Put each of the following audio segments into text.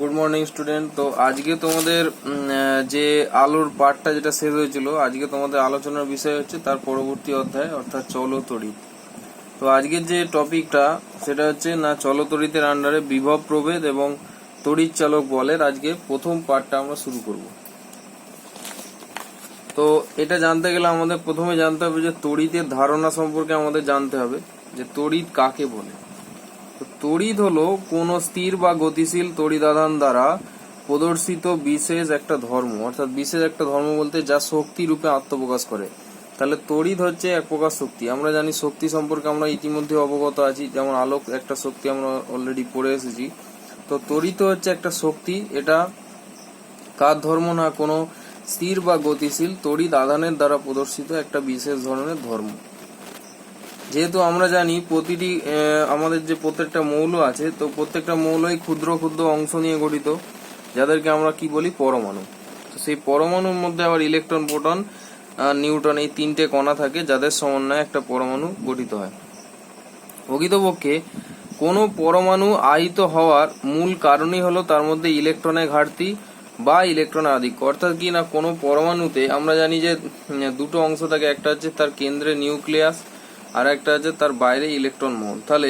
Good morning student. তো আজকে তোমাদের যে আলোর পাঠটা যেটা শেষ হয়েছিল, আজকে তোমাদের আলোচনার বিষয় হচ্ছে তার পরবর্তী অধ্যায় অর্থাৎ চলতড়িৎ। তো আজকের যে টপিকটা সেটা হচ্ছে না চলতড়িতের আন্ডারে বিভব প্রভেদ এবং তড়িৎ চালক বলের আজকে প্রথম পাঠটা আমরা শুরু করব। তো এটা জানতে গেলে আমাদের প্রথমে জানতে হবে যে তড়িতের ধারণা সম্পর্কে আমাদের জানতে হবে যে তড়িৎ কাকে বলে। তড়িৎ হলো কোন স্থির বা গতিশীল তড়িদাধান দ্বারা প্রদর্শিত বিশেষ একটা ধর্ম, অর্থাৎ বিশেষ একটা ধর্ম বলতে যা শক্তি রূপে আত্মপ্রকাশ করে। তাহলে তড়িৎ হচ্ছে এক প্রকার শক্তি। আমরা জানি শক্তি সম্পর্কে আমরা ইতিমধ্যে অবগত আছি, যেমন আলোক একটা শক্তি আমরা অলরেডি পড়ে এসেছি। তো তড়িৎ হচ্ছে একটা শক্তি, এটা কার ধর্ম না কোনো স্থির বা গতিশীল তড়িৎ আধানের দ্বারা প্রদর্শিত একটা বিশেষ ধরনের ধর্ম। যেহেতু আমরা জানি প্রতিটি আমাদের যে প্রত্যেকটা মৌল আছে, তো প্রত্যেকটা মৌলই ক্ষুদ্র ক্ষুদ্র অংশ নিয়ে গঠিত, যাদেরকে আমরা কি বলি পরমাণু। তো সেই পরমাণুর মধ্যে আবার ইলেকট্রন, প্রোটন, নিউট্রন এই তিনটে কণা থাকে, যাদের সমন্বয়ে একটা পরমাণু গঠিত হয়। প্রকৃতপক্ষে কোনো পরমাণু আহিত হওয়ার মূল কারণই হলো তার মধ্যে ইলেকট্রনের ঘাটতি বা ইলেকট্রনের আধিক্য। অর্থাৎ কি না, কোনো পরমাণুতে আমরা জানি যে দুটো অংশ থাকে, একটা হচ্ছে তার কেন্দ্রে নিউক্লিয়াস আর একটা হচ্ছে তার বাইরে ইলেকট্রন মহল। তাহলে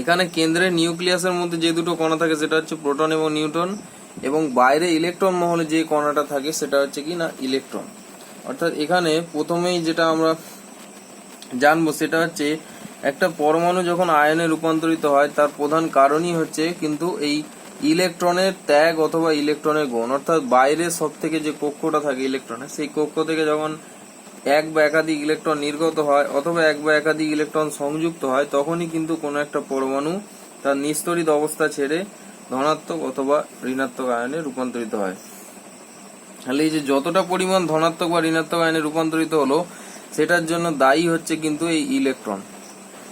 এখানে কেন্দ্রে নিউক্লিয়াসের মধ্যে যে দুটো কণা থাকে সেটা হচ্ছে প্রোটন এবং নিউট্রন, এবং বাইরে ইলেকট্রন মহলে যে কণাটা থাকে সেটা হচ্ছে কি না ইলেকট্রন। অর্থাৎ এখানে প্রথমেই যেটা আমরা জানবো সেটা হচ্ছে একটা পরমাণু যখন আয়নে রূপান্তরিত হয় তার প্রধান কারণই হচ্ছে কিন্তু এই ইলেকট্রনের ত্যাগ অথবা ইলেকট্রনের গুণ। অর্থাৎ বাইরে সব থেকে যে কক্ষটা থাকে ইলেকট্রনের, সেই কক্ষ থেকে যখন এক বা একাধিক ইলেকট্রন নির্গত হয় অথবা এক বা একাধিক ইলেকট্রন সংযুক্ত হয়, তখনই কিন্তু কোনো একটা পরমাণু তার নিস্তরিত অবস্থা ছেড়ে ধনাত্মক অথবা ঋণাত্মক আয়নে রূপান্তরিত হয়। তাহলে এই যে যতটা পরিমাণ ধনাত্মক বা ঋণাত্মক আয়নে রূপান্তরিত হলো সেটার জন্য দায়ী হচ্ছে কিন্তু এই ইলেকট্রন।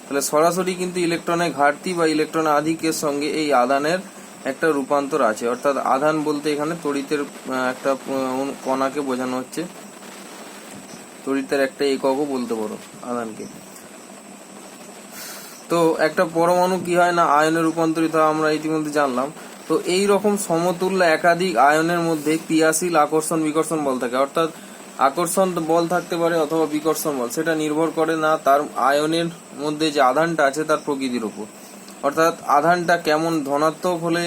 তাহলে সরাসরি কিন্তু ইলেকট্রনের ঘাটতি বা ইলেকট্রনের আধিক্যের সঙ্গে এই আধানের একটা রূপান্তর আছে। অর্থাৎ আধান বলতে এখানে তড়িতের একটা কণাকে বোঝানো হচ্ছে, তড়িতের একটা এককও বলতে পারো আধানকে। তো একটা পরমাণু কি হয় না আয়নে রূপান্তরিত হয়, আমরা ইতিমধ্যে জানলাম। তো এই রকম সমতুল্য একাধিক আয়নের মধ্যে ক্রিয়াশীল আকর্ষণ বিকর্ষণ বল থাকে। অর্থাৎ আকর্ষণ বল থাকতে পারে অথবা বিকর্ষণ বল, সেটা নির্ভর করে না তার আয়নের মধ্যে যে আধানটা আছে তার প্রকৃতির উপর। অর্থাৎ আধানটা কেমন, ধনাত্মক হলে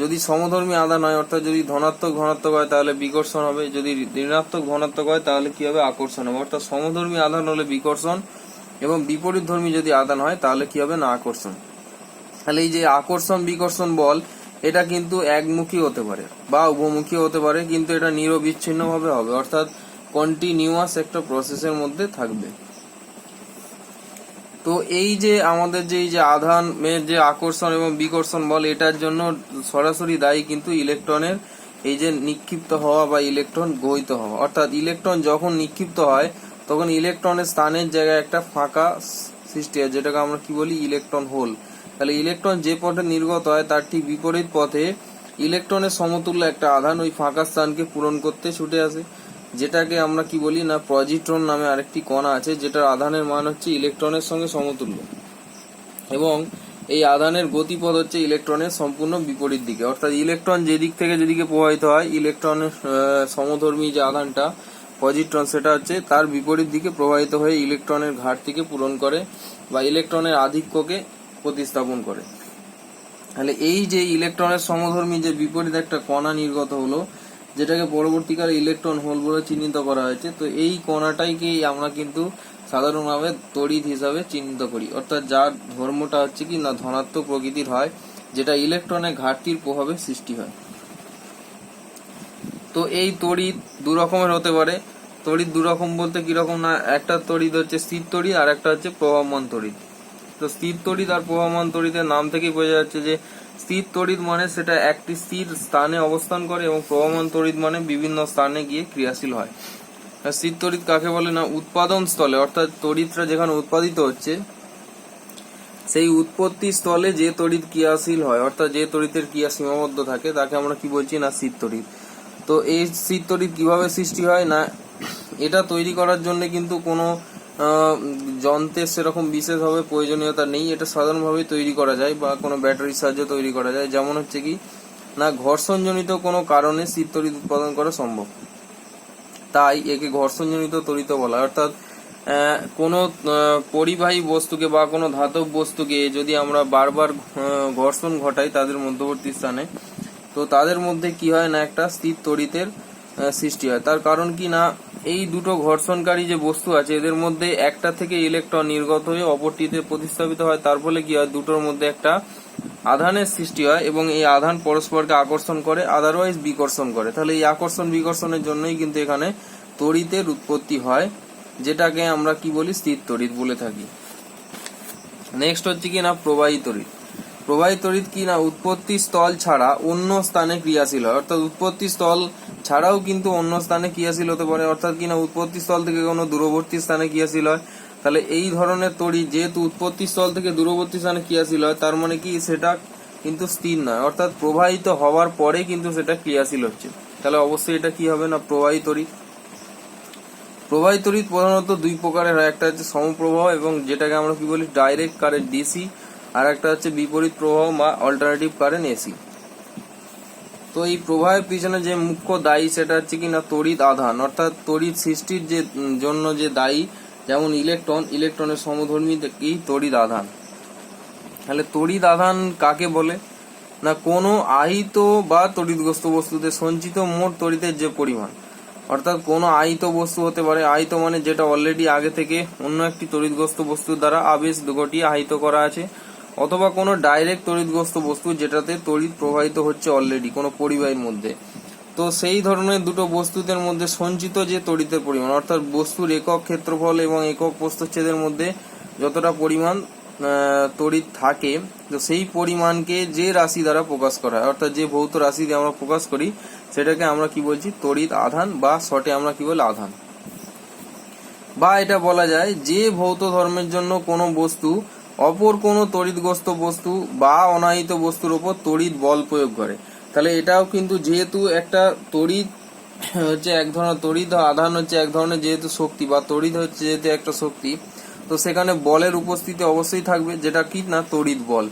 যদি সমধর্মী আধান হয়, অর্থাৎ যদি ধনাত্মক ধনাত্মক হয় তাহলে বিকর্ষণ হবে, যদি ঋণাত্মক ধনাত্মক হয় তাহলে কি হবে আকর্ষণ হবে। অর্থাৎ সমধর্মী আধান হলে বিকর্ষণ এবং বিপরীত ধর্মী যদি আধান হয় তাহলে কি হবে না আকর্ষণ। তাহলে এই যে আকর্ষণ বিকর্ষণ বল এটা কিন্তু একমুখী হতে পারে বা উভমুখী হতে পারে, কিন্তু এটা নিরবিচ্ছিন্ন ভাবে হবে, অর্থাৎ কন্টিনিউয়াস একটা প্রসেসের মধ্যে থাকবে। তো এই যে আমাদের যে এই যে আধানের যে আকর্ষণ এবং বিকর্ষণ বল, এটার জন্য সরাসরি দায়ী কিন্তু ইলেকট্রনের এই যে নিক্ষিপ্ত হওয়া বা ইলেকট্রন গ্রহীত হওয়া। অর্থাৎ ইলেকট্রন যখন নিক্ষিপ্ত হয় তখন ইলেকট্রনের স্থানের জায়গায় একটা ফাঁকা সৃষ্টি হয়, যেটাকে আমরা কি বলি ইলেকট্রন হোল। তাহলে ইলেকট্রন যে পথে নির্গত হয় তার ঠিক বিপরীত পথে ইলেকট্রনের সমতুল্য একটা আধান ওই ফাঁকা স্থানকে পূরণ করতে ছুটে আসে, যেটাকে আমরা কি বলি না পজিট্রন নামে আরেকটি কণা আছে, যেটার আধানের মান হচ্ছে ইলেকট্রনের সঙ্গে সমতুল্য, এবং এই আধানের গতিপথ হচ্ছে ইলেকট্রনের সম্পূর্ণ বিপরীত দিকে। অর্থাৎ ইলেকট্রন যেদিক থেকে যেদিকে প্রবাহিত হয়, ইলেকট্রনের সমধর্মী যে আধানটা পজিট্রন সেটা হচ্ছে তার বিপরীত দিকে প্রবাহিত হয়ে ইলেকট্রনের ঘাটতিকে পূরণ করে বা ইলেকট্রনের আধিক্যকে প্রতিস্থাপন করে। তাহলে এই যে ইলেকট্রনের সমধর্মী যে বিপরীত একটা কণা নির্গত হলো, যেটাকে পরবর্তীকালে ইলেকট্রন হোল বলে চিহ্নিত করা হয়েছে, তো এই কণাটাইকে আমরা কিন্তু সাধারণভাবে তড়িৎ হিসাবে চিহ্নিত করি। অর্থাৎ যার ধর্মটা হচ্ছে কি না ধনাত্মক প্রকৃতির হয়, যেটা ইলেকট্রনের ঘাটতির প্রভাবে সৃষ্টি হয়। তো এই তড়িৎ দু রকমের হতে পারে। তড়িৎ দু রকম বলতে কিরকম না, একটা তড়িৎ হচ্ছে স্থির তড়িৎ আর একটা হচ্ছে প্রবাহমান তড়িৎ। তো স্থির তড়িৎ আর প্রবাহমান তড়িতের নাম থেকেই বোঝা যাচ্ছে যে স্থির তড়িৎ মানে সেটা একটি স্থির স্থানে অবস্থান করে, এবং প্রবাহমান তড়িৎ মানে বিভিন্ন স্থানে গিয়ে ক্রিয়াশীল হয়। স্থির তড়িৎ কাকে বলে না, উৎপাদন স্থলে অর্থাৎ তড়িৎটা যেখানে উৎপাদিত হচ্ছে সেই উৎপত্তি স্থলে যে তড়িৎ ক্রিয়াশীল হয়, অর্থাৎ যে তড়িতের ক্রিয়া সীমাবদ্ধ থাকে তাকে আমরা কি বলছি না স্থির তড়িৎ। তো এই স্থির তড়িৎ কিভাবে সৃষ্টি হয় না, এটা তৈরি করার জন্য কিন্তু কোনো যন্ত্রের সেরকম বিশেষভাবে প্রয়োজনীয়তা নেই, এটা সাধারণভাবে তৈরি করা যায় বা কোনো ব্যাটারির সাহায্যে তৈরি করা যায়। যেমন হচ্ছে কি না ঘর্ষণজনিত কোনো কারণে স্থির তড়িৎ উৎপাদন করা সম্ভব, তাই একে ঘর্ষণজনিত তড়িৎ বলা হয়। অর্থাৎ কোনো পরিবাহী বস্তুকে বা কোনো ধাতব বস্তুকে যদি আমরা বারবার ঘর্ষণ ঘটাই তাদের মধ্যবর্তী স্থানে, তো তাদের মধ্যে কি হয় না একটা স্থির তড়িতের সৃষ্টি হয়। তার কারণ কি না এই দুটো ঘর্ষণকারী যে বস্তু আছে এদের মধ্যে একটা থেকে ইলেকট্রন নির্গত হয়ে অপরটিতে প্রতিস্থাপিত হয়, তার ফলে কি হয় দুটোর মধ্যে একটা আধানের সৃষ্টি হয় এবং এই আধান পরস্পরকে আকর্ষণ করে, আদারওয়াইজ বিকর্ষণ করে। তাহলে এই আকর্ষণ বিকর্ষণের জন্যই কিন্তু এখানে তড়িতের উৎপত্তি হয়, যেটাকে আমরা কি বলি স্থির তড়িৎ বলে থাকি। নেক্সট হচ্ছে কি না প্রবাহী তড়িৎ। প্রবাহী তড়িৎ কি না উৎপত্তি স্থল ছাড়া অন্য স্থানে ক্রিয়াশীল হয়। অর্থাৎ উৎপত্তি স্থল ছাড়াও কিন্তু অন্য স্থানে ক্রিয়াশীল হতে পারে, অর্থাৎ কিনা উৎপত্তি স্থল থেকে কোনো দূরবর্তী স্থানে ক্রিয়াশীল হয়। তাহলে এই ধরনের তড়িৎ যেহেতু উৎপত্তি স্থল থেকে দূরবর্তী স্থানে ক্রিয়াশীল হয়, তার মানে কি সেটা কিন্তু স্থির নয়, অর্থাৎ প্রবাহিত হওয়ার পরে কিন্তু সেটা ক্রিয়াশীল হচ্ছে। তাহলে অবশ্যই এটা কি হবে না প্রবাহী তড়িৎ। প্রবাহী তড়িৎ প্রধানত দুই প্রকারের হয়, একটা হচ্ছে সমপ্রবাহ এবং যেটাকে আমরা কি বলি ডাইরেক্ট কারেন্ট ডিসি, আর একটা হচ্ছে বিপরীত প্রবাহ বা অল্টারনেটিভ কারেন্ট এসি। তো এই প্রবাহের পিছনে যে মুখ্য দায়ী সেটা হচ্ছে কি না তড়িৎ আধান, অর্থাৎ তড়িৎ সৃষ্টির যে জন্য যে দায়ী, যেমন ইলেকট্রনের সমধর্মী কি তড়িৎ আধান। তাহলে তড়িৎ আধান কাকে বলে না কোনো আহিত বা তড়িৎগ্রস্ত বস্তুতে সঞ্চিত মোট তড়িতের যে পরিমাণ, অর্থাৎ কোনো আহিত বস্তু হতে পারে, আহিত মানে যেটা অলরেডি আগে থেকে অন্য একটি তড়িৎগ্রস্ত বস্তুর দ্বারা আবেশ ঘটিয়ে আহিত করা আছে, অথবা কোনো ডাইরেক্ট তড়িৎগ্রস্ত বস্তু যেটাতে তড়িৎ প্রবাহিত হচ্ছে অলরেডি কোনো পরিবাহীর মধ্যে। তো সেই ধরনের দুটো বস্তুদের মধ্যে সঞ্চিত যে তড়িতের পরিমাণ, অর্থাৎ বস্তুর একক ক্ষেত্রফল এবং একক প্রস্থচ্ছেদের মধ্যে যতটা পরিমাণ তড়িৎ থাকে, তো সেই পরিমাণকে যে রাশি দ্বারা প্রকাশ করা হয়, অর্থাৎ যে ভৌত রাশি দিয়ে আমরা প্রকাশ করি সেটাকে আমরা কি বলছি তড়িৎ আধান, বা শর্টে আমরা কি বলি আধান। বা এটা বলা যায় যে ভৌত ধর্মের জন্য কোনো বস্তু অপর কোনো তড়িৎগ্রস্ত বস্তু বা অনাহিত বস্তুর উপর তড়িৎ বল প্রয়োগ করে। তাহলে এটাও কিন্তু যেহেতু একটা তড়িৎ হচ্ছে এক ধরনের তড়িৎ আধান হচ্ছে এক ধরনের যেহেতু শক্তি, বা তড়িৎ হচ্ছে যেহেতু একটা শক্তি, তো সেখানে বলের উপস্থিতি অবশ্যই থাকবে, যেটা কি না তড়িৎ বল।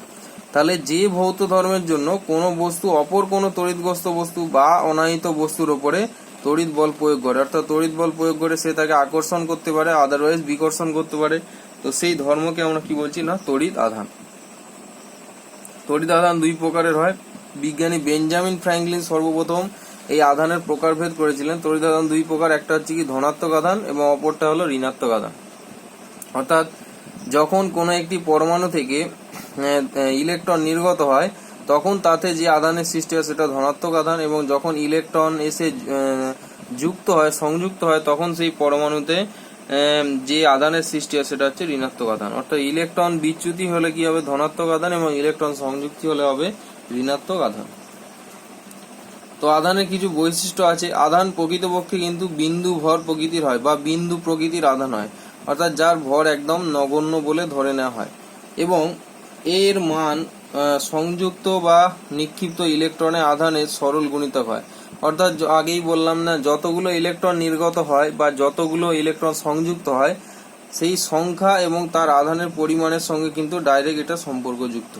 তাহলে যে ভৌত ধর্মের জন্য কোনো বস্তু অপর কোনো তড়িৎগ্রস্ত বস্তু বা অনাহিত বস্তুর উপরে তড়িৎ বল প্রয়োগ করে, অর্থাৎ তড়িৎ বল প্রয়োগ করে সে তাকে আকর্ষণ করতে পারে, আদারওয়াইজ বিকর্ষণ করতে পারে, তো সেই ধর্মকে আমরা কি বলছি না তড়িৎ আধান। তড়িৎ আধান দুই প্রকারের হয়। বিজ্ঞানী বেঞ্জামিন ফ্র্যাঙ্কলিন সর্বপ্রথম এই আধানের প্রকারভেদ করেছিলেন। তড়িৎ আধান দুই প্রকার, একটা হচ্ছে কি ধনাত্মক আধান এবং অপরটা হলো ঋণাত্মক আধান। অর্থাৎ যখন কোনো একটি পরমাণু থেকে ইলেকট্রন নির্গত হয় তখন তাতে যে আধানের সৃষ্টি হয় সেটা ধনাত্মক আধান, এবং যখন ইলেকট্রন এসে যুক্ত হয় সংযুক্ত হয় তখন সেই পরমাণুতে যে আধানের সৃষ্টি হয় সেটা হচ্ছে ঋণাত্মক আধান। অর্থাৎ ইলেকট্রন বিচ্যুতি হলে কি হবে ধনাত্মক আধান, এবং ইলেকট্রন সংযুক্তি হলে হবে ঋণাত্মক আধান। তো আধানের কিছু বৈশিষ্ট্য আছে। আধান প্রকৃতপক্ষে কিন্তু বিন্দু ভর প্রকৃতির হয় বা বিন্দু প্রকৃতির আধান হয়, অর্থাৎ যার ভর একদম নগণ্য বলে ধরে নেওয়া হয়, এবং এর মান সংযুক্ত বা নিক্ষিপ্ত ইলেকট্রনের আধানের সরল গুণিতক হয়। অর্থাৎ আগেই বললাম না যতগুলো ইলেকট্রন নির্গত হয় বা যতগুলো ইলেকট্রন সংযুক্ত হয় সেই সংখ্যা এবং তার আধানের পরিমাণের সঙ্গে কিন্তু ডাইরেক্ট এটা সম্পর্কযুক্ত।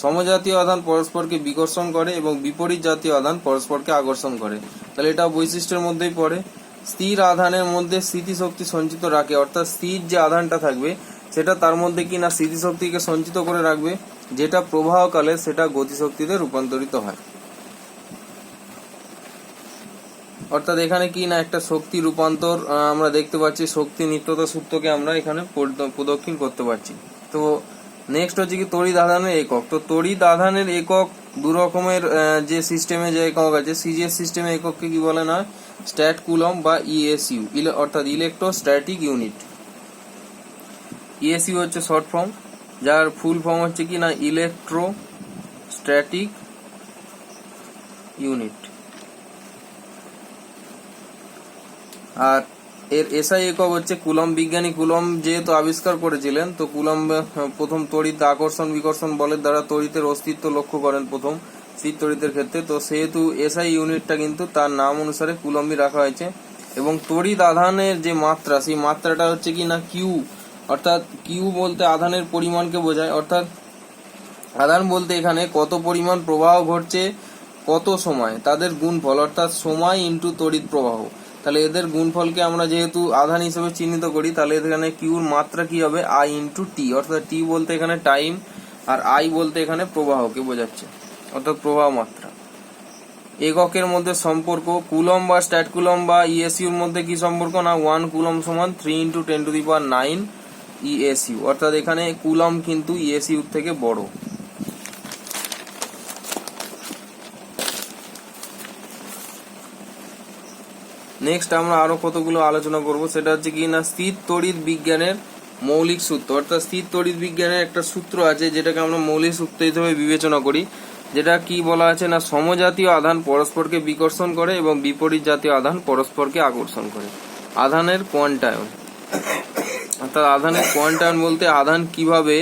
সমজাতীয় আধান পরস্পরকে বিকর্ষণ করে এবং বিপরীত জাতীয় আধান পরস্পরকে আকর্ষণ করে। তাহলে এটা বৈশিষ্ট্যের মধ্যেই পড়ে। স্থির আধানের মধ্যে স্মৃতিশক্তি সঞ্চিত রাখে, অর্থাৎ স্থির যে আধানটা থাকবে সেটা তার মধ্যে কি না স্মৃতিশক্তিকে সঞ্চিত করে রাখবে, যেটা প্রবাহকালে সেটা গতিশক্তিতে রূপান্তরিত হয়। অর্থাৎ এখানে কি না একটা শক্তি রূপান্তর আমরা দেখতে পাচ্ছি, শক্তি নিত্যতা সূত্রকে আমরা এখানে প্রদক্ষিণ করতে পারছি। তো নেক্সট হচ্ছে কি তড়িৎ আধানের একক। তো তড়িৎ আধানের একক দু রকমের যে সিস্টেমে যে একক আছে, সিজিএস সিস্টেমে একককে কি বলে না স্ট্যাট কুলম্ব বা ইএসইউ, অর্থাৎ ইলেকট্রোস্ট্যাটিক ইউনিট। ইএসইউ হচ্ছে শর্ট ফর্ম, যার ফুল ফর্ম হচ্ছে কি না ইলেকট্রোস্ট্যাটিক ইউনিট। আর এর এসআই একক হচ্ছে কুলম্ব। বিজ্ঞানী কুলম্ব যেহেতু আবিষ্কার করেছিলেন, তো কুলম্ব প্রথম তড়িৎ আকর্ষণ বিকর্ষণ বলের দ্বারা তড়িতের অস্তিত্ব লক্ষ্য করেন প্রথম স্থির তড়িতের ক্ষেত্রে। তো সেহেতু এসআই ইউনিটটা কিন্তু তার নাম অনুসারে কুলম্বই রাখা হয়েছে। এবং তড়িৎ আধানের যে মাত্রা, সেই মাত্রাটা হচ্ছে কি না কিউ, অর্থাৎ কিউ বলতে আধানের পরিমাণকে বোঝায়। অর্থাৎ আধান বলতে এখানে কত পরিমাণ প্রবাহ ঘটছে কত সময় তাদের গুণফল, অর্থাৎ সময় ইন্টু তড়িৎ প্রবাহ। তাহলে এদের গুণফলকে আমরা যেহেতু আধান হিসেবে চিহ্নিত করি, তাহলে এখানে কিউর মাত্রা কি হবে, আই ইন্টু টি, অর্থাৎ টি বলতে এখানে টাইম আর আই বলতে এখানে প্রবাহকে বোঝাচ্ছে, অর্থাৎ প্রবাহ মাত্রা। এককের মধ্যে সম্পর্ক, কুলম বা স্ট্যাট কুলম বা ইএসইউর মধ্যে কি সম্পর্ক না 1 কুলম সমান 3 ইন্টু 10⁹ ইএসইউ, অর্থাৎ এখানে কুলম কিন্তু ইএসইউর থেকে বড়। নেক্সট আমরা আরো কতগুলো আলোচনা করব, সেটা হচ্ছে কি না স্থির তড়িৎ বিজ্ঞানের মৌলিক সূত্র, অর্থাৎ স্থির তড়িৎ বিজ্ঞানের একটা সূত্র আছে যেটাকে আমরা মৌলিক সূত্র হিসেবে বিবেচনা করি, যেটা কি বলা আছে না সমজাতীয় আধান পরস্পরকে বিকর্ষণ করে এবং বিপরীত জাতীয় আধান পরস্পরকে আকর্ষণ করে। আধানের কোয়ান্টায়ন, অর্থাৎ আধানের কোয়ান্টায়ন বলতে আধান কিভাবে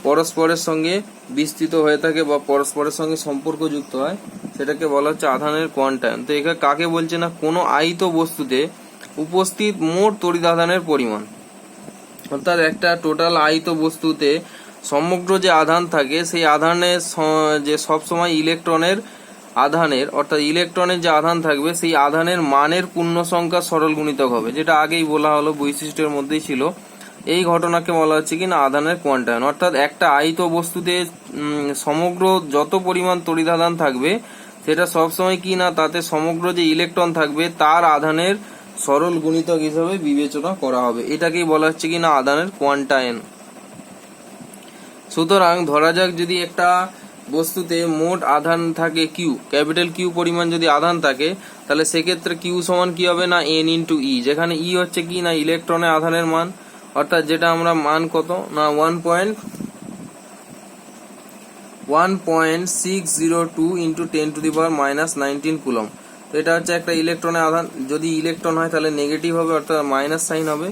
পরস্পরের সঙ্গে বিস্তৃত হয়ে থাকে বা পরস্পরের সঙ্গে সম্পর্কযুক্ত হয়, সেটাকে বলা হচ্ছে আধানের কোয়ান্টায়ন। তো এখানে কাকে বলছে না কোনো আহিত বস্তুতে উপস্থিত মোট তড়িৎ আধানের পরিমাণ, অর্থাৎ একটা টোটাল আহিত বস্তুতে সমগ্র যে আধান থাকে সেই আধানের যে সবসময় ইলেকট্রনের আধানের, অর্থাৎ ইলেকট্রনের যে আধান থাকবে সেই আধানের মানের পূর্ণ সংখ্যা সরল গুণিতক হবে, যেটা আগেই বলা হলো বৈশিষ্ট্যের মধ্যেই ছিল। এই ঘটনাকে বলা হচ্ছে কি না আধানের কোয়ান্টায়ন, অর্থাৎ একটা আহিত বস্তুতে সমগ্র যত পরিমাণ তড়িৎ আধান থাকবে সেটা সবসময় কি না তাতে সমগ্র যে ইলেকট্রন থাকবে তার আধানের সরল গুণিতক হিসেবে বিবেচনা করা হবে, এটাকেই বলা হচ্ছে কি না আধানের কোয়ান্টায়ন। সুতরাং ধরা যাক যদি একটা বস্তুতে মোট আধান থাকে কিউ, ক্যাপিটাল কিউ পরিমাণ যদি আধান থাকে, তাহলে সেক্ষেত্রে কিউ সমান কি হবে না এন ইন্টু ই, যেখানে ই হচ্ছে কি না ইলেকট্রনের আধানের মান, অর্থাৎ যেটা আমরা মান কত না 1.602 ইন্টু 10⁻⁻19 কুলম। তো এটা হচ্ছে একটা ইলেকট্রনের আধান, যদি ইলেকট্রন হয় তাহলে নেগেটিভ হবে, অর্থাৎ মাইনাস সাইন হবে।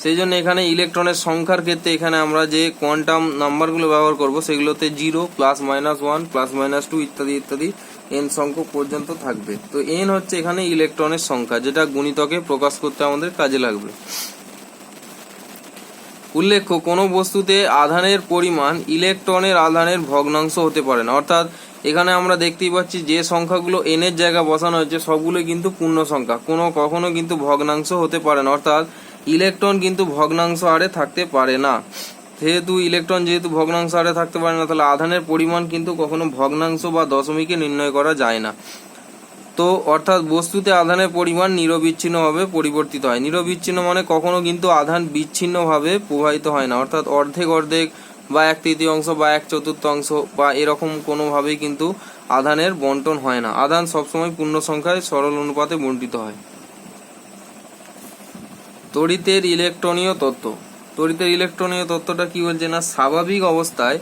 সেই জন্য এখানে ইলেকট্রনের সংখ্যার ক্ষেত্রে এখানে আমরা যে কোয়ান্টাম নাম্বারগুলো ব্যবহার করব সেগুলোতে 0, +-1, +-2 ইত্যাদি ইত্যাদি এন সংখ্যক পর্যন্ত থাকবে। তো এন হচ্ছে এখানে ইলেকট্রনের সংখ্যা, যেটা গুণিতকে প্রকাশ করতে আমাদের কাজে লাগবে। উল্লেখ্য কোনো বস্তুতে আধানের পরিমাণ ইলেকট্রনের আধানের ভগ্নাংশ হতে পারে না, অর্থাৎ এখানে আমরা দেখতেই পাচ্ছি যে সংখ্যাগুলো এন এর জায়গা বসানো হয়েছে সবগুলো কিন্তু পূর্ণ সংখ্যা, কখনো কিন্তু ভগ্নাংশ হতে পারে না, অর্থাৎ ইলেকট্রন কিন্তু ভগ্নাংশ আরে থাকতে পারে না। যেহেতু ভগ্নাংশ আরে থাকতে পারে না, তাহলে আধানের পরিমাণ কিন্তু কখনো ভগ্নাংশ বা দশমিকে নির্ণয় করা যায় না। তো অর্থাৎ বস্তুতে আধানের পরিমাণ নিরবিচ্ছিন্নভাবে পরিবর্তিত হয়। নিরবিচ্ছিন্ন মানে কখনো কিন্তু আধান বিচ্ছিন্নভাবে প্রবাহিত হয় না, অর্থাৎ অর্ধেক অর্ধেক বা 1/3 বা 1/4 বা এরকম কোনোভাবেই কিন্তু আধানের বন্টন হয় না। আধান সবসময় পূর্ণ সংখ্যায় সরল অনুপাতে বন্টিত হয়। তড়িতের ইলেকট্রনীয় তত্ত্ব। তড়িতের ইলেকট্রনীয় তত্ত্বটা কি বলছে না স্বাভাবিক অবস্থায়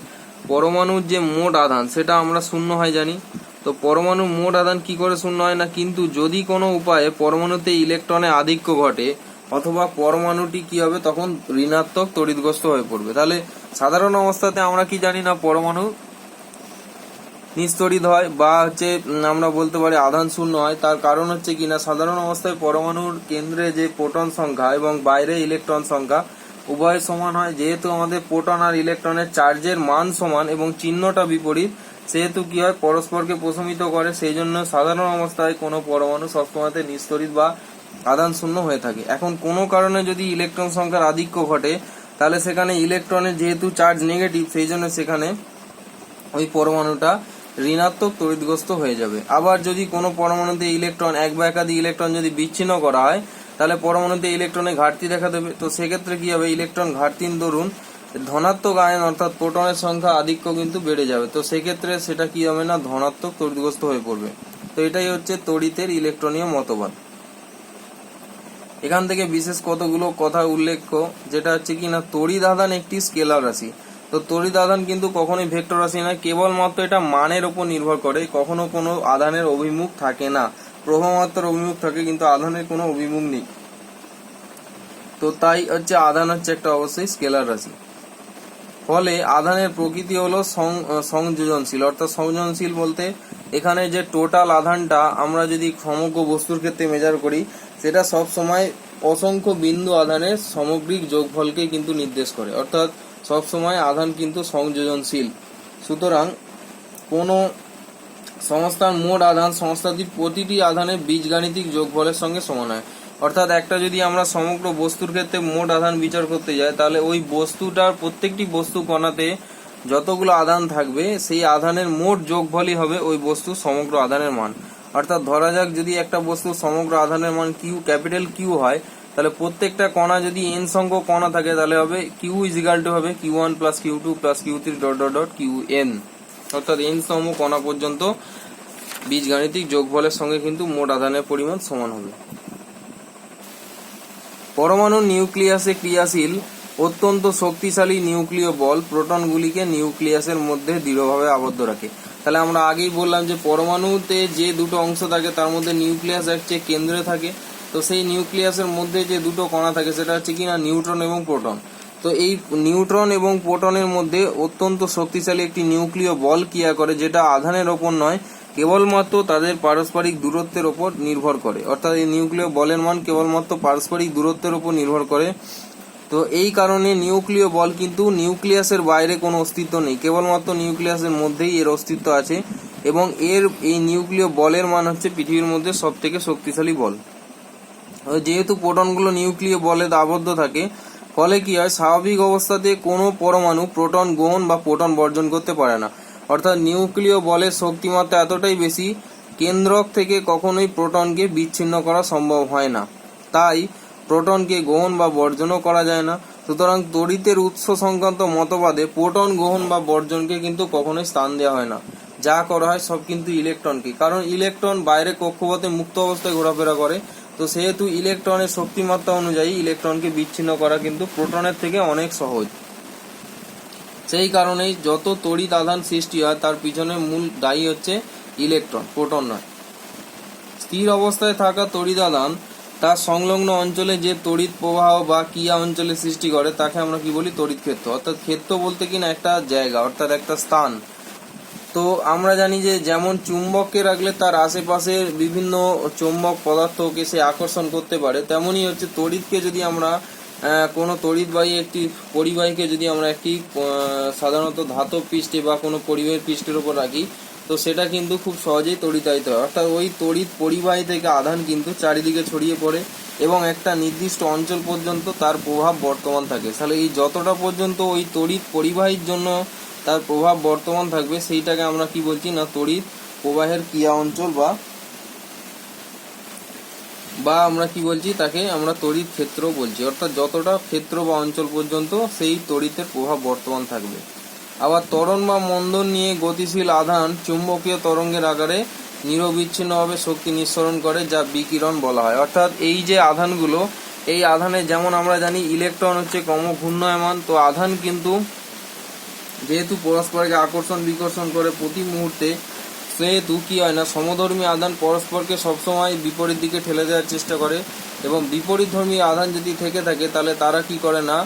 পরমাণুর যে মোট আধান সেটা আমরা শূন্য হয় জানি। তো পরমাণুর মোট আধান কি করে শূন্য হয় না, কিন্তু যদি কোনো উপায়ে পরমাণুতে ইলেকট্রনের আধিক্য ঘটে অথবা পরমাণুটি কি হবে তখন ঋণাত্মক তড়িৎগ্রস্ত হয়ে পড়বে। তাহলে সাধারণ অবস্থাতে আমরা কি জানি না পরমাণু নিস্তড়িত হয় বা হচ্ছে আমরা বলতে পারি আধান শূন্য হয়। তার কারণ হচ্ছে কিনা সাধারণ অবস্থায় পরমাণুর কেন্দ্রে যে প্রোটন সংখ্যা এবং বাইরে ইলেকট্রন সংখ্যা উভয় সমান হয়। যেহেতু আমাদের প্রোটন আর ইলেকট্রনের চার্জের মান সমান এবং চিহ্নটা বিপরীত, সেহেতু কি হয় পরস্পরকে প্রশমিত করে। সেই জন্য সাধারণ অবস্থায় কোনো পরমাণু সবসময় নিস্তড়িত বা আধান শূন্য হয়ে থাকে। এখন কোনো কারণে যদি ইলেকট্রন সংখ্যার আধিক্য ঘটে তাহলে সেখানে ইলেকট্রনের যেহেতু চার্জ নেগেটিভ, সেই জন্য সেখানে ওই পরমাণুটা ঋণাত্মক তড়িৎগ্রস্ত হয়ে যাবে। আবার যদি কোনো পরমাণুতে ইলেকট্রন এক বা একাধিক ইলেকট্রন যদি বিচ্ছিন্ন করা হয় তাহলে পরমাণুতে ইলেকট্রনের ঘাটতি দেখা দেবে। তো সেক্ষেত্রে কি হবে ইলেকট্রন ঘাটতির দরুন ধনাত্মক আয়ন অর্থাৎ প্রোটনের সংখ্যা আধিক্য কিন্তু বেড়ে যাবে। তো সেক্ষেত্রে সেটা কি হবে না ধনাত্মক তড়িৎগ্রস্ত হয়ে পড়বে। তো এটাই হচ্ছে তড়িতের ইলেকট্রনীয় মতবাদ। এখান থেকে বিশেষ কতগুলো কথা উল্লেখ্য, যেটা হচ্ছে কি না তড়িৎ আধান একটি স্কেলার রাশি। তো তড়িৎ আধান কিন্তু কখনোই ভেক্টর রাশি নয়, কেবলমাত্র এটা মানের উপর নির্ভর করে। কখনো কোনো আধানের অভিমুখ থাকে না, প্রবাহমাত্রার অভিমুখ থাকে কিন্তু আধানের কোনো অভিমুখ নেই। তো তাই হচ্ছে আধান হচ্ছে একটা অবশ্যই স্কেলার রাশি। ফলে আধানের প্রকৃতি হলো সংযোজনশীল। অর্থাৎ সংযোজনশীল বলতে এখানে যে টোটাল আধানটা আমরা যদি সমগ্র বস্তুর ক্ষেত্রে মেজার করি সেটা সব সময় অসংখ্য বিন্দু আধানের সামগ্রিক যোগফলকে কিন্তু নির্দেশ করে। অর্থাৎ সব সময় আধান কিন্তু সংযোজনশীল। সুতরাং কোনো সংস্থার মোট আধান সংস্থাটির প্রতিটি আধানের বীজগাণিতিক যোগফলের সঙ্গে সমান হয়। অর্থাৎ একটা যদি আমরা সমগ্র বস্তুর ক্ষেত্রে মোট আধান বিচার করতে যাই, তাহলে ওই বস্তুটার প্রত্যেকটি বস্তু কণাতে যতগুলো আধান থাকবে সেই আধানের মোট যোগফলই হবে ওই বস্তুর সমগ্র আধানের মান। অর্থাৎ ধরা যাক যদি একটা বস্তুর সমগ্র আধানের মান কিউ, ক্যাপিটাল কিউ হয়, তাহলে প্রত্যেকটা কণা যদি এন সংখ্যক কণা থাকে তাহলে হবে কিউ ইজ ইকাল টু হবে Q1 plus Q2 plus Q3 dot dot dot Qn। অর্থাৎ এন সম কণা পর্যন্ত বীজগাণিতিক যোগফলের সঙ্গে কিন্তু মোট আধানের পরিমাণ সমান হবে। পরমাণু নিউক্লিয়াসে ক্রিয়াশীল অত্যন্ত শক্তিশালী নিউক্লিয় বল প্রোটনগুলিকে নিউক্লিয়াসের মধ্যে দৃঢ়ভাবে আবদ্ধ রাখে। তাহলে আমরা আগেই বললাম যে পরমাণুতে যে দুটো অংশ থাকে তার মধ্যে নিউক্লিয়াস হচ্ছে কেন্দ্রে থাকে। তো সেই নিউক্লিয়াসের মধ্যে যে দুটো কণা থাকে সেটা হচ্ছে কিনা নিউট্রন এবং প্রোটন। তো এই নিউট্রন এবং প্রোটনের মধ্যে অত্যন্ত শক্তিশালী একটি নিউক্লিয় বল ক্রিয়া করে, যেটা আধানের ওপর নয়, কেবলমাত্র তাদের পারস্পরিক দূরত্বের ওপর নির্ভর করে। অর্থাৎ এই নিউক্লিয় বলের মান কেবলমাত্র পারস্পরিক দূরত্বের ওপর নির্ভর করে। তো এই কারণে নিউক্লিয় বল কিন্তু নিউক্লিয়াসের বাইরে কোনো অস্তিত্ব নেই, কেবলমাত্র নিউক্লিয়াসের মধ্যেই এর অস্তিত্ব আছে। এবং এই নিউক্লিয় বলের মান হচ্ছে পৃথিবীর মধ্যে সব থেকে শক্তিশালী বল। যেহেতু প্রোটনগুলো নিউক্লিয় বলে আবদ্ধ থাকে, ফলে কি হয়, স্বাভাবিক অবস্থাতে কোনো পরমাণু প্রোটন গ্রহণ বা প্রোটন বর্জন করতে পারে না। অর্থাৎ নিউক্লিয় বলের শক্তিমাত্রা এতটাই বেশি, কেন্দ্রক থেকে কখনোই প্রোটনকে বিচ্ছিন্ন করা সম্ভব হয় না, তাই প্রোটনকে গ্রহণ বা বর্জনও করা যায় না। সুতরাং তড়িতের উৎস সংক্রান্ত মতবাদে প্রোটন গ্রহণ বা বর্জনকে কিন্তু কখনোই স্থান দেওয়া হয় না, যা করা হয় সব কিন্তু ইলেকট্রনকে। কারণ ইলেকট্রন বাইরে কক্ষপথে মুক্ত অবস্থায় ঘোরাফেরা করে, তো সেহেতু ইলেকট্রনের শক্তিমাত্রা অনুযায়ী ইলেকট্রনকে বিচ্ছিন্ন করা কিন্তু প্রোটনের থেকে অনেক সহজ। সেই কারণেই যত তড়িৎ আধান সৃষ্টি হয় তার পিছনে মূল দায়ী হচ্ছে ইলেকট্রন, প্রোটন নয়। স্থির অবস্থায় থাকা তড়িৎ আধান তার সংলগ্ন অঞ্চলে যে তড়িৎ প্রবাহ বা ক্রিয়া অঞ্চলে সৃষ্টি করে তাকে আমরা কি বলি, তড়িৎ ক্ষেত্র। অর্থাৎ ক্ষেত্র বলতে কিনা একটা জায়গা, অর্থাৎ একটা স্থান। তো আমরা জানি যে যেমন চুম্বককে রাখলে তার আশেপাশের বিভিন্ন চৌম্বক পদার্থকে সে আকর্ষণ করতে পারে, তেমনি হচ্ছে তড়িৎকে যদি আমরা কোনো তড়িৎবাহী একটি পরিবাহীকে যদি আমরা একটি সাধারণত ধাতব পৃষ্ঠে বা কোনো পরিবাহীর পৃষ্ঠের উপর রাখি, তো সেটা কিন্তু খুব সহজেই তড়িতায়িত হয়। অর্থাৎ ওই তড়িৎ পরিবাহী থেকে আধান কিন্তু চারিদিকে ছড়িয়ে পড়ে এবং একটা নির্দিষ্ট অঞ্চল পর্যন্ত তার প্রভাব বর্তমান থাকে। তাহলে এই যতটা পর্যন্ত ওই তড়িৎ পরিবাহীর জন্য তার প্রভাব বর্তমান থাকবে সেইটাকে আমরা কি বলছি না, তড়িৎ প্রবাহের ক্রিয়া অঞ্চল বা আমরা কি বলছি, তাকে আমরা তড়িৎ ক্ষেত্র বলছি। অর্থাৎ যতটা ক্ষেত্র বা অঞ্চল পর্যন্ত সেই তড়িতের প্রভাব বর্তমান থাকবে। আবার ত্বরণ বা মন্দন নিয়ে গতিশীল আধান চুম্বকীয় তরঙ্গের আকারে নিরবিচ্ছিন্নভাবে শক্তি নিঃসরণ করে, যা বিকিরণ বলা হয়। অর্থাৎ এই যে আধানগুলো, এই আধানে যেমন আমরা জানি ইলেকট্রন হচ্ছে ক্রমঘূর্ণায়মান, তো আধান কিন্তু যেহেতু পরস্পরকে আকর্ষণ বিকর্ষণ করে প্রতি মুহূর্তে, সেহেতু কি হয় না, সমধর্মী আধান পরস্পরকে সবসময় বিপরীত দিকে ঠেলে দেওয়ার চেষ্টা করে। এবং বিপরীতধর্মী আধান যদি থেকে থাকে তাহলে তারা কি করে না,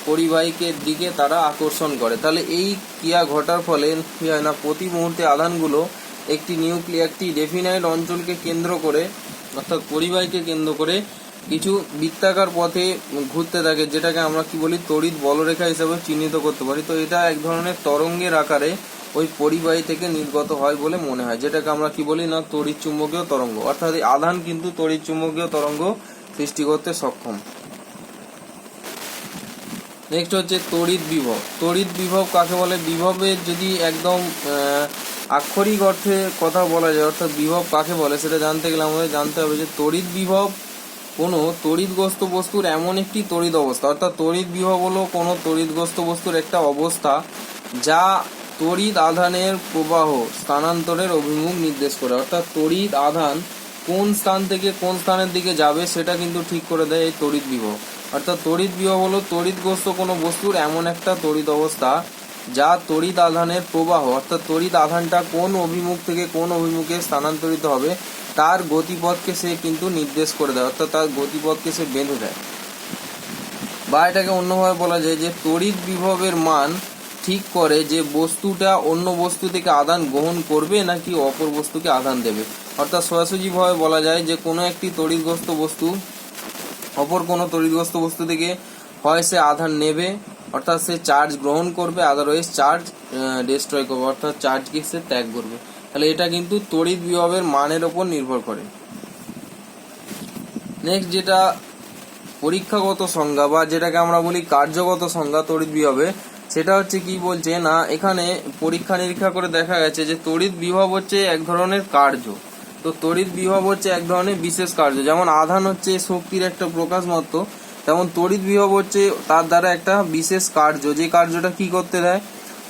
পরিবাহীকের দিকে তারা আকর্ষণ করে। তাহলে এই ক্রিয়া ঘটার ফলে কি হয় না, প্রতি মুহূর্তে আধানগুলো একটি ডেফিনাইট অঞ্চলকে কেন্দ্র করে, অর্থাৎ পরিবাহীকে কেন্দ্র করে কিছু বৃত্তাকার পথে ঘুরতে থাকে, যেটাকে আমরা কি বলি, তড়িৎ বলরেখা হিসেবে চিহ্নিত করতে পারি। তো এটা এক ধরনের তরঙ্গের আকারে ওই পরিবাহী থেকে নির্গত হয় বলে মনে হয়, যেটাকে আমরা কি বলি না, তড়িৎ চুম্বকীয় তরঙ্গ। অর্থাৎ এই আধান কিন্তু তড়িৎ চুম্বকীয় তরঙ্গ সৃষ্টি করতে সক্ষম। নেক্সট হচ্ছে তড়িৎ বিভব। তড়িৎ বিভব কাকে বলে? বিভবের যদি একদম আক্ষরিক অর্থে কথা বলা যায়, অর্থাৎ বিভব কাকে বলে সেটা জানতে গেলে আমাদের জানতে হবে যে তড়িৎ বিভব কোনো তড়িৎগ্রস্ত বস্তুর এমন একটি তড়িৎ অবস্থা। অর্থাৎ তড়িৎ বিভব হলো কোনো তড়িৎগ্রস্ত বস্তুর একটা অবস্থা যা তড়িৎ আধানের প্রবাহ স্থানান্তরের অভিমুখ নির্দেশ করে। অর্থাৎ তড়িৎ আধান কোন স্থান থেকে কোন স্থানের দিকে যাবে সেটা কিন্তু ঠিক করে দেয় এই তড়িৎ বিভব। অর্থাৎ তড়িৎ বিভব হলো তড়িৎগ্রস্ত কোনো বস্তুর এমন একটা তড়িৎ অবস্থা যা তড়িৎ আধানের প্রবাহ, অর্থাৎ তড়িৎ আধানটা কোন অভিমুখ থেকে কোন অভিমুখে স্থানান্তরিত হবে তার গতিপথকে সে কিন্তু নির্দেশ করে দেয়, অর্থাৎ তার গতিপথকে সে বেঁধে দেয়। বা এটাকে অন্যভাবে বলা যায় যে তড়িৎ বিভবের মান ঠিক করে যে বস্তুটা অন্য বস্তু থেকে আধান গ্রহণ করবে নাকি অপর বস্তুকে আধান দেবে। অর্থাৎ সোজাসুজিভাবে বলা যায় যে কোনো একটি তড়িৎগ্রস্ত বস্তু অপর কোনো তড়িৎগ্রস্ত বস্তু থেকে হয় সে আধান নেবে, অর্থাৎ সে চার্জ গ্রহণ করবে, আদারওয়াইজ চার্জ ডিস্ট্রয় করবে, অর্থাৎ চার্জকে সে ত্যাগ করবে। তাহলে এটা কিন্তু তড়িৎ বিভবের মানের উপর নির্ভর করে। নেক্সট যেটা পরীক্ষাগত সংজ্ঞা বা যেটাকে আমরা বলি কার্যগত সংজ্ঞা তড়িৎ বিভবে, সেটা হচ্ছে কি বলছে না, এখানে পরীক্ষা নিরীক্ষা করে দেখা গেছে যে তড়িৎ বিভব হচ্ছে এক ধরনের কার্য। তো তড়িৎ বিভব হচ্ছে এক ধরনের বিশেষ কার্য। যেমন আধান হচ্ছে শক্তির একটা প্রকাশ মাত্র, তেমন তড়িৎ বিভব হচ্ছে তার দ্বারা একটা বিশেষ কার্য, যে কার্যটা কি করতে দেয়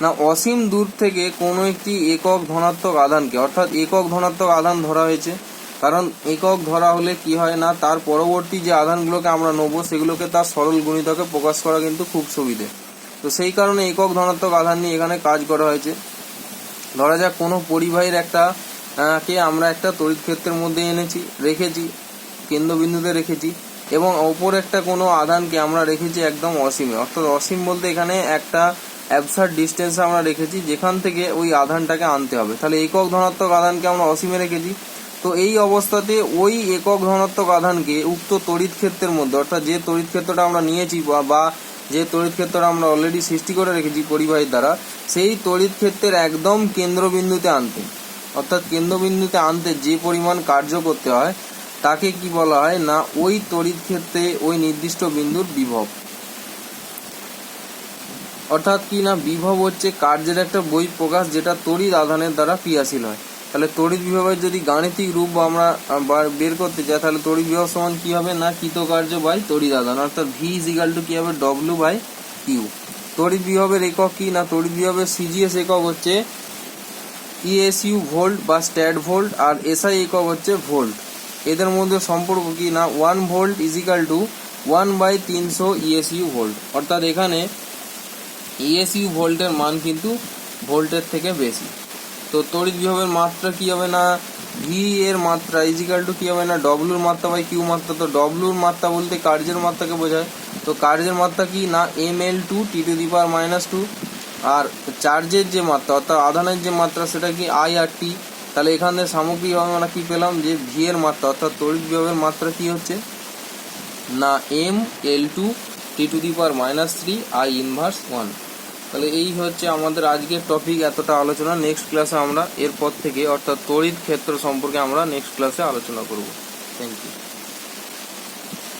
না, অসীম দূর থেকে কোনো একটি একক ধনাত্মক আধানকে, অর্থাৎ একক ধনাত্মক আধান ধরা হয়েছে, কারণ একক ধরা হলে কি হয় না, তার পরবর্তী যে আধানগুলোকে আমরা নেবো সেগুলোকে তার সরল গুণিতকে প্রকাশ করা কিন্তু খুব সুবিধে। তো সেই কারণে একক ধনাত্মক আধান নিয়ে এখানে কাজ করা হয়েছে। ধরা যাক কোনো পরিবাহীর একটা কে আমরা একটা তড়িৎ ক্ষেত্রের মধ্যে এনেছি, রেখেছি, কেন্দ্রবিন্দুতে রেখেছি, এবং অপর একটা কোনো আধানকে আমরা রেখেছি একদম অসীমে, অর্থাৎ অসীম বলতে এখানে একটা অ্যাবসার্ড ডিস্টেন্স আমরা রেখেছি যেখান থেকে ওই আধানটাকে আনতে হবে। তাহলে একক ধনাত্মক আধানকে আমরা অসীমে রেখেছি। তো এই অবস্থাতে ওই একক ধনাত্মক আধানকে উক্ত তড়িৎ ক্ষেত্রের মধ্যে, অর্থাৎ যে তড়িৎ ক্ষেত্রটা আমরা নিয়েছি বা যে তড়িৎ ক্ষেত্রটা আমরা অলরেডি সৃষ্টি করে রেখেছি পরিবাহীর দ্বারা, সেই তড়িৎ ক্ষেত্রের একদম কেন্দ্রবিন্দুতে আনতে, অর্থাৎ কেন্দ্রবিন্দুতে আনতে যে পরিমাণ কার্য করতে হয় তাকে কি বলা হয় না, ওই তড়িৎ ক্ষেত্রে ওই নির্দিষ্ট বিন্দুর বিভব। অর্থাৎ কি না, বিভব হচ্ছে কার্যের একটা বহিঃপ্রকাশ যেটা তড়িৎ আধানের দ্বারা ক্রিয়াশীল হয়। তাহলে তড়িৎ বিভবের যদি গাণিতিক রূপ আমরা বের করতে চাই, তাহলে তড়িৎ বিভব সমান কি হবে না, কৃতকার্য বাই তড়িৎ আধান, অর্থাৎ ভি ইজিক্যাল টু কি হবে, ডব্লিউ বাই কিউ। তড়িৎ বিভবের একক কি না, তড়িৎ বিভবের সিজিএস একক হচ্ছে ইএসইউ ভোল্ট বা স্ট্যাট ভোল্ট, আর এসআই একক হচ্ছে ভোল্ট। এদের মধ্যে সম্পর্ক কি না, 1 volt equal to 1/300 ESU volt, অর্থাৎ এখানে ইএসইউ ভোল্টের মান কিন্তু ভোল্টের থেকে বেশি। তো তড়িৎ বিভবের মাত্রা কি হবে না, ভি এর মাত্রা ইজিক্যাল টু কি হবে না, ডব্লিউর মাত্রা বাই কিউ মাত্রা। তো ডব্লিউর মাত্রা বলতে কার্যের মাত্রাকে বোঝায়, তো কার্যের মাত্রা কি না, ml2 T⁻², আর চার্জের যে মাত্রা অর্থাৎ আধানের যে মাত্রা সেটা কি IRT। তাহলে এখানে সামগ্রিকভাবে আমরা কি পেলাম যে ভি এর মাত্রা অর্থাৎ তড়িৎ বিভবের মাত্রা কি হচ্ছে না, ml2 T⁻³ I−1। তাহলে এই হচ্ছে আমাদের আজকের টপিক, এতটা আলোচনা। নেক্সট ক্লাসে আমরা এরপর থেকে অর্থাৎ তড়িৎ ক্ষেত্র সম্পর্কে আমরা নেক্সট ক্লাসে আলোচনা করব। Thank you.